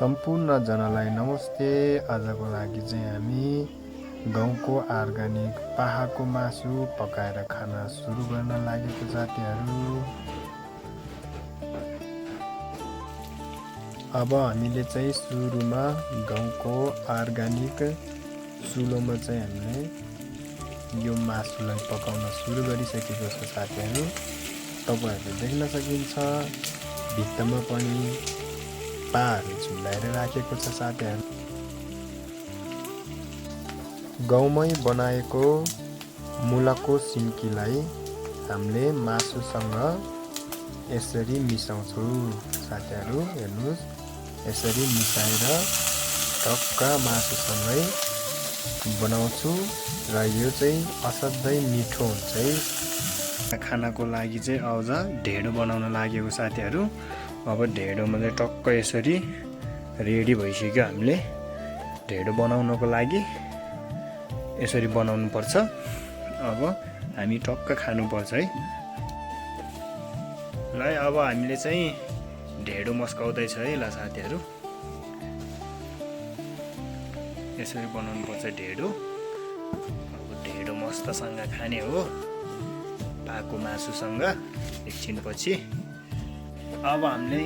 सम्पूर्ण जनालाई नमस्ते। आजको लागि चाहिँ हामी गाउँको अर्ग्यानिक पाहाको मासु पकाएर खान सुरु गर्न लागेको साथीहरू। अब हामीले चाहिँ सुरुमा गाउँको अर्ग्यानिक चुलोमा चाहिँ हामीले यो मासुलाई पकाउन सुरु गरिसकेको छ साथीहरू। तपाईहरुले देख्न सकिन्छ भित्तामा पनि पाहरू झुलाएर राखेको छ साथीहरू। गाउँमै बनाएको मुलाको सिन्कीलाई हामीले मासुसँग यसरी मिसाउँछौँ साथीहरू। हेर्नुस्, यसरी मिसाएर टक्क मासुसँगै बनाउँछु र यो चाहिँ असाध्यै मिठो हुन्छ है। खानाको लागि चाहिँ आउँछ ढेँडो बनाउन लागेको साथीहरू। अब ढेँडोमा चाहिँ टक्क यसरी रेडी भइसक्यो। हामीले ढेँडो बनाउनको लागि यसरी बनाउनु पर्छ। अब हामी टक्क खानुपर्छ है। ल अब हामीले चाहिँ ढेँडो मस्काउँदैछ है। ल साथीहरू, यसरी बनाउनु पर्छ ढेँडो। अब ढेँडो मस्तसँग खाने हो पाको मासुसँग एकछिनपछि। अब हामीले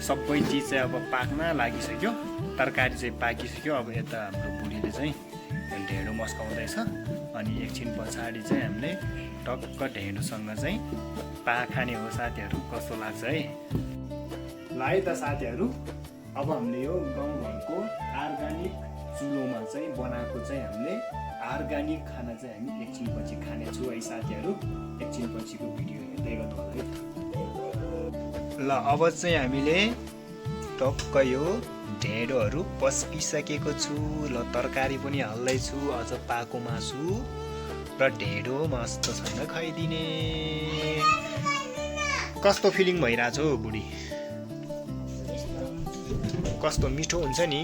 सबै चिज चाहिँ अब पाक्न लागिसक्यो। तरकारी चाहिँ पाकिसक्यो। अब यता हाम्रो बुढीले चाहिँ ढेँडो मस्काउँदैछ। अनि एकछिन पछाडि चाहिँ हामीले टक्क ढेँडोसँग चाहिँ खाने हो साथीहरू। कस्तो लाग्छ है। ल है त साथीहरू, अब हामीले यो गाउँघरको अर्ग्यानिक चुलोमा चाहिँ बनाएको चाहिँ हामीले अर्ग्यानिक खाना चाहिँ हामी एकछिनपछि खानेछु है साथीहरू। एकछिनपछिको भिडियो हेर्दै गर्नु होला है। ल अब चाहिँ हामीले टक्क यो ढेँडोहरू पस्किसकेको छु। ल तरकारी पनि हाल्दैछु, अझ पाको मासु र ढेँडो मस्तसँग खाइदिने। कस्तो फिलिङ भइरहेछ हौ बुढी? कस्तो मिठो हुन्छ नि।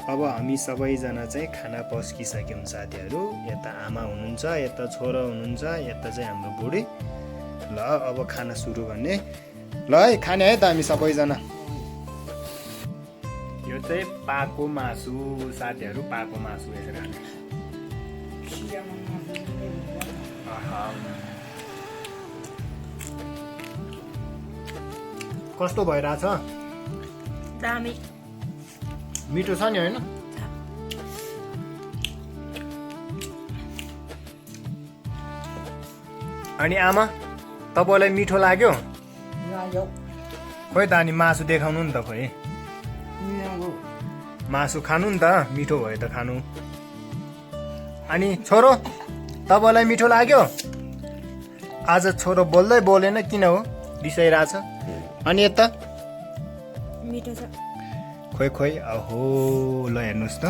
अब हामी सबैजना चाहिँ खाना पस्किसक्यौँ साथीहरू। यता आमा हुनुहुन्छ, यता छोरा हुनुहुन्छ, यता चाहिँ हाम्रो बुढी। ल अब खाना सुरु गर्ने। ल है, खाने है त हामी सबैजना। यो चाहिँ पाको मासु साथीहरू, पाको मासु यसरी खाने। कस्तो भइरहेछ? दामी मिठो छ नि होइन? अनि आमा, तपाईँलाई मिठो लाग्यो? खोइ त अनि मासु देखाउनु नि त। खोइ मासु खानु नि त, मिठो भयो त खानु। अनि छोरो, तपाईँलाई मिठो लाग्यो? आज छोरो बोल्दै बोलेन, किन हो? रिसाइरहेछ? अनि यता मिठो छ। खोइ खोइ, अहो ल हेर्नुहोस् त,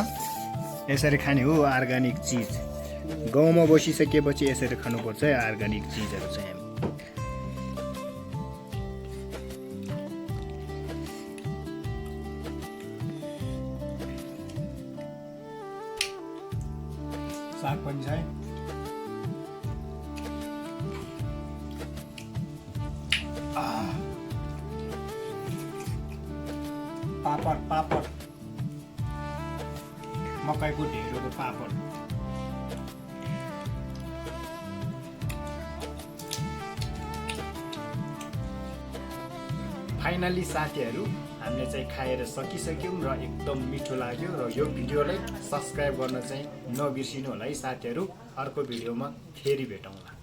यसरी खाने हो अर्ग्यानिक चिज। गाउँमा बसिसकेपछि यसरी खानुपर्छ है अर्ग्यानिक चिजहरू चाहिँ हामी। साग पनि छ है। पापड पापड, मकैको ढेँडोको पापड। फाइनली साथीहरू, हामीले चाहिँ खाएर सकिसक्यौँ र एकदम मिठो लाग्यो। र यो भिडियोलाई सब्सक्राइब गर्न चाहिँ नबिर्सिनु होला है साथीहरू। अर्को भिडियोमा फेरि भेटौँला।